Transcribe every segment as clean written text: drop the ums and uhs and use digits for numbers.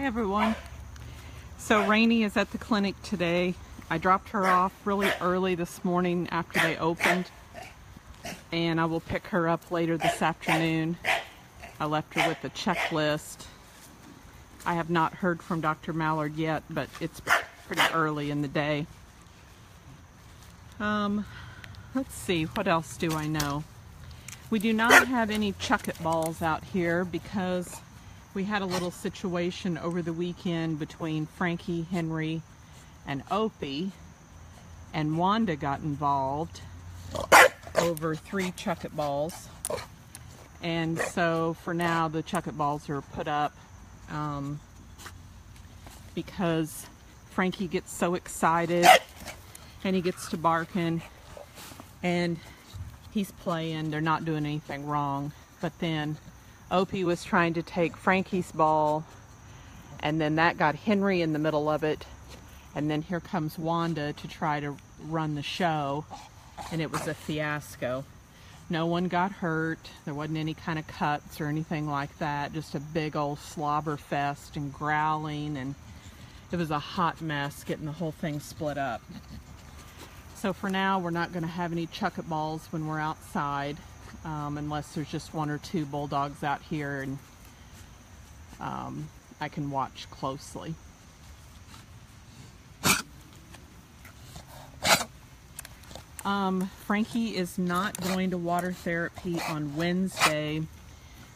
Hi everyone. So Rainey is at the clinic today. I dropped her off really early this morning after they opened, and I will pick her up later this afternoon. I left her with a checklist. I have not heard from Dr. Mallard yet, but it's pretty early in the day. Let's see, what else do I know? We do not have any chuck-it balls out here because we had a little situation over the weekend between Frankie, Henry, and Opie, and Wanda got involved over 3 chuck-it balls. And so for now the chuck-it balls are put up because Frankie gets so excited and he gets to barking and he's playing, they're not doing anything wrong. But then Opie was trying to take Frankie's ball, and then that got Henry in the middle of it, and then here comes Wanda to try to run the show, and it was a fiasco. No one got hurt, there wasn't any kind of cuts or anything like that, just a big old slobber fest and growling, and it was a hot mess getting the whole thing split up. So for now we're not going to have any chuck-it balls when we're outside. Unless there's just 1 or 2 bulldogs out here and I can watch closely. Frankie is not going to water therapy on Wednesday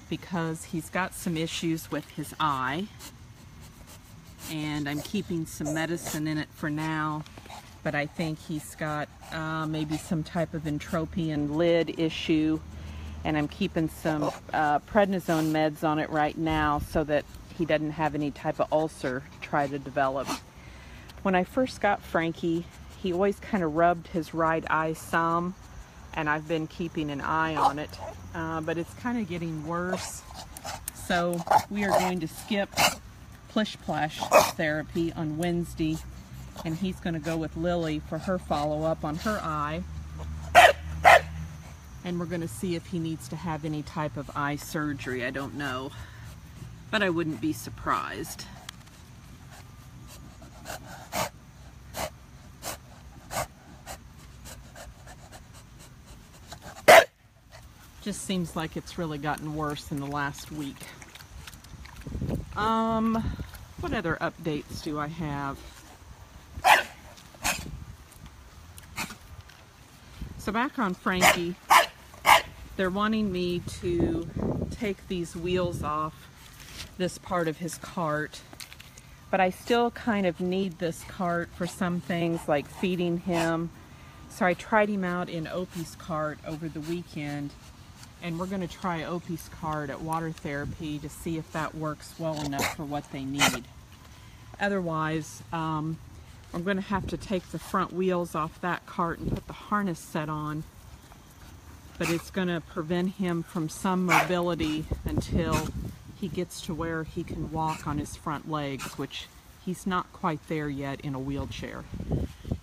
because he's got some issues with his eye, and I'm keeping some medicine in it for now. But I think he's got maybe some type of entropion lid issue, and I'm keeping some prednisone meds on it right now so that he doesn't have any type of ulcer try to develop. When I first got Frankie, he always kind of rubbed his right eye some, and I've been keeping an eye on it, but it's kind of getting worse. So we are going to skip plish-plash therapy on Wednesday, and he's going to go with Lily for her follow-up on her eye, and we're going to see if he needs to have any type of eye surgery. I don't know, but I wouldn't be surprised. Just seems like it's really gotten worse in the last week. What other updates do I have? So back on Frankie, they're wanting me to take these wheels off this part of his cart, but I still kind of need this cart for some things like feeding him. So I tried him out in Opie's cart over the weekend, and we're going to try Opie's cart at water therapy to see if that works well enough for what they need. Otherwise, I'm going to have to take the front wheels off that cart and put the harness set on, but it's going to prevent him from some mobility until he gets to where he can walk on his front legs, which he's not quite there yet in a wheelchair.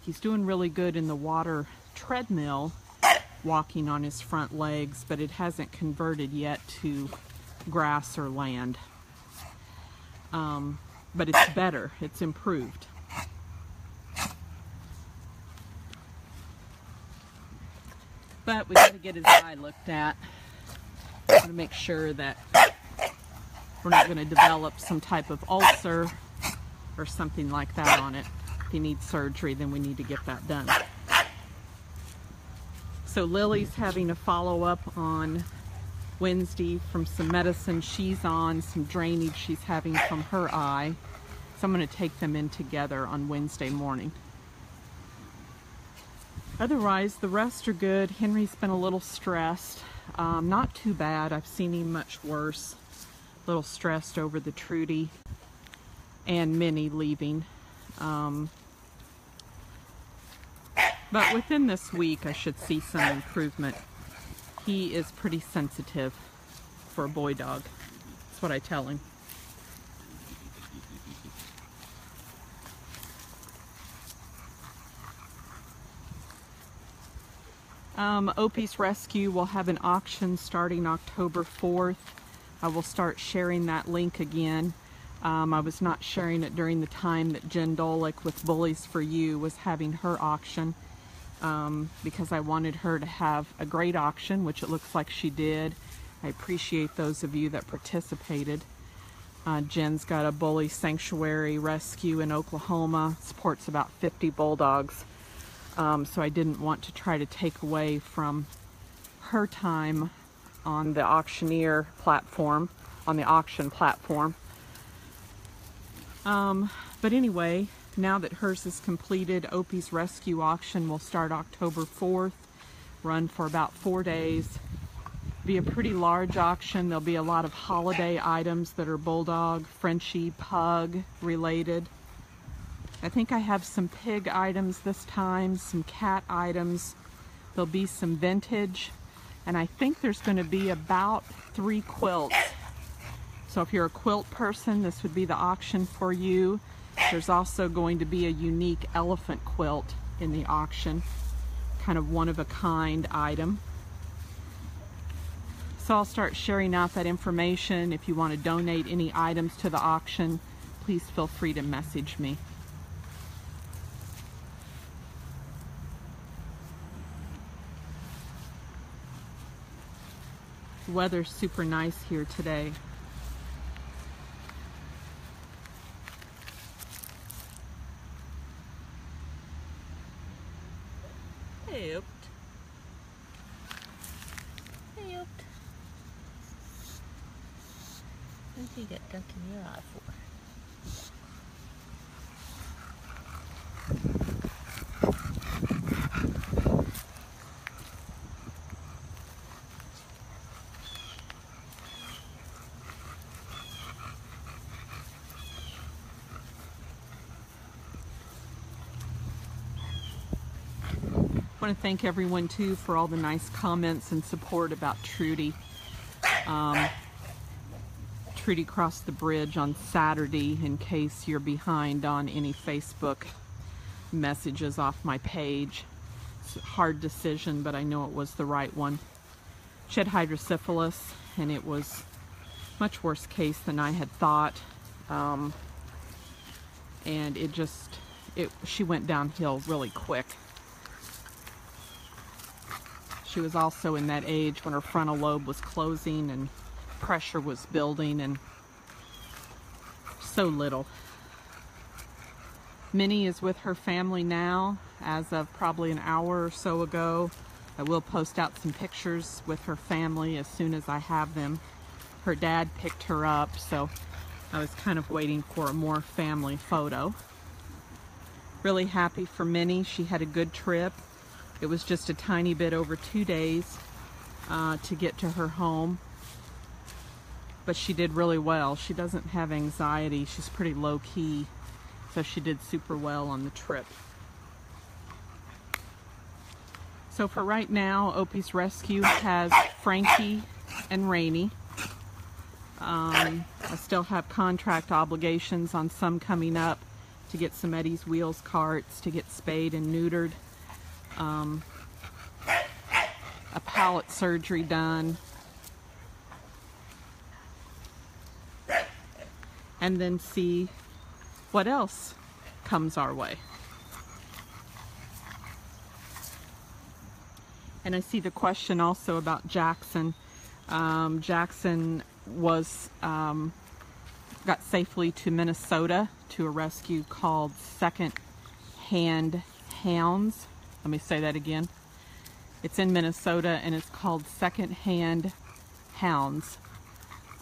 He's doing really good in the water treadmill, walking on his front legs, but it hasn't converted yet to grass or land. But it's better, it's improved. But we got to get his eye looked at to make sure that we're not going to develop some type of ulcer or something like that on it. If he needs surgery, then we need to get that done. So Lily's having a follow-up on Wednesday from some medicine she's on, some drainage she's having from her eye. So I'm going to take them in together on Wednesday morning. Otherwise, the rest are good. Henry's been a little stressed. Not too bad. I've seen him much worse. A little stressed over the Trudy and Minnie leaving. But within this week, I should see some improvement. He is pretty sensitive for a boy dog. That's what I tell him. Opie's Rescue will have an auction starting October 4th. I will start sharing that link again. I was not sharing it during the time that Jen Dolick with Bullies for You was having her auction, because I wanted her to have a great auction, which it looks like she did. I appreciate those of you that participated. Jen's got a bully sanctuary rescue in Oklahoma, supports about 50 bulldogs. So I didn't want to try to take away from her time on the auctioneer platform, on the auction platform. But anyway, now that hers is completed, Opie's rescue auction will start October 4th, run for about 4 days. Be a pretty large auction. There'll be a lot of holiday items that are bulldog, Frenchie, pug related. I think I have some pig items this time, some cat items. There'll be some vintage, and I think there's going to be about 3 quilts. So if you're a quilt person, this would be the auction for you. There's also going to be a unique elephant quilt in the auction, kind of one-of-a-kind item. So I'll start sharing out that information. If you want to donate any items to the auction, please feel free to message me. The weather's super nice here today. Helped. What did you get dunk in your eye for? I want to thank everyone too for all the nice comments and support about Trudy. Trudy crossed the bridge on Saturday, in case you're behind on any Facebook messages off my page. It's a hard decision, but I know it was the right one. She had hydrocephalus, and it was much worse case than I had thought. And she went downhill really quick. She was also in that age when her frontal lobe was closing and pressure was building, and so little. Minnie is with her family now as of probably an hour or so ago. I will post out some pictures with her family as soon as I have them. Her dad picked her up, so I was kind of waiting for a more family photo. Really happy for Minnie. She had a good trip. It was just a tiny bit over 2 days to get to her home. But she did really well. She doesn't have anxiety. She's pretty low-key. So she did super well on the trip. So for right now, Opie's Rescue has Frankie and Rainey. I still have contract obligations on some coming up to get some Eddie's Wheels carts, to get spayed and neutered. A palate surgery done, and then see what else comes our way. And I see the question also about Jackson. Jackson was got safely to Minnesota to a rescue called Second Hand Hounds. Let me say that again. It's in Minnesota and it's called Second Hand Hounds.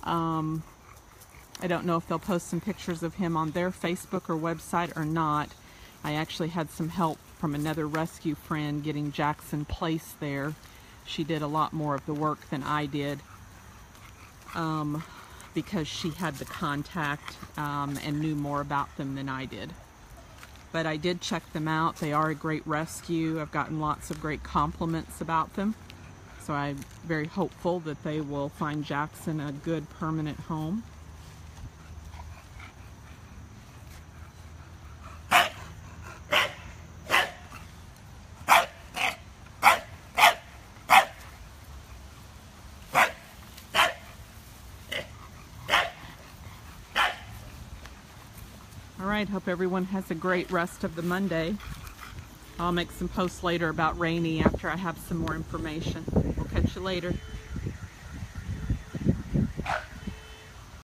I don't know if they'll post some pictures of him on their Facebook or website or not. I actually had some help from another rescue friend getting Jackson placed there. She did a lot more of the work than I did because she had the contact and knew more about them than I did. But I did check them out. They are a great rescue. I've gotten lots of great compliments about them. So I'm very hopeful that they will find Jackson a good permanent home. right, hope everyone has a great rest of the Monday. I'll make some posts later about Rainy after I have some more information. We'll catch you later.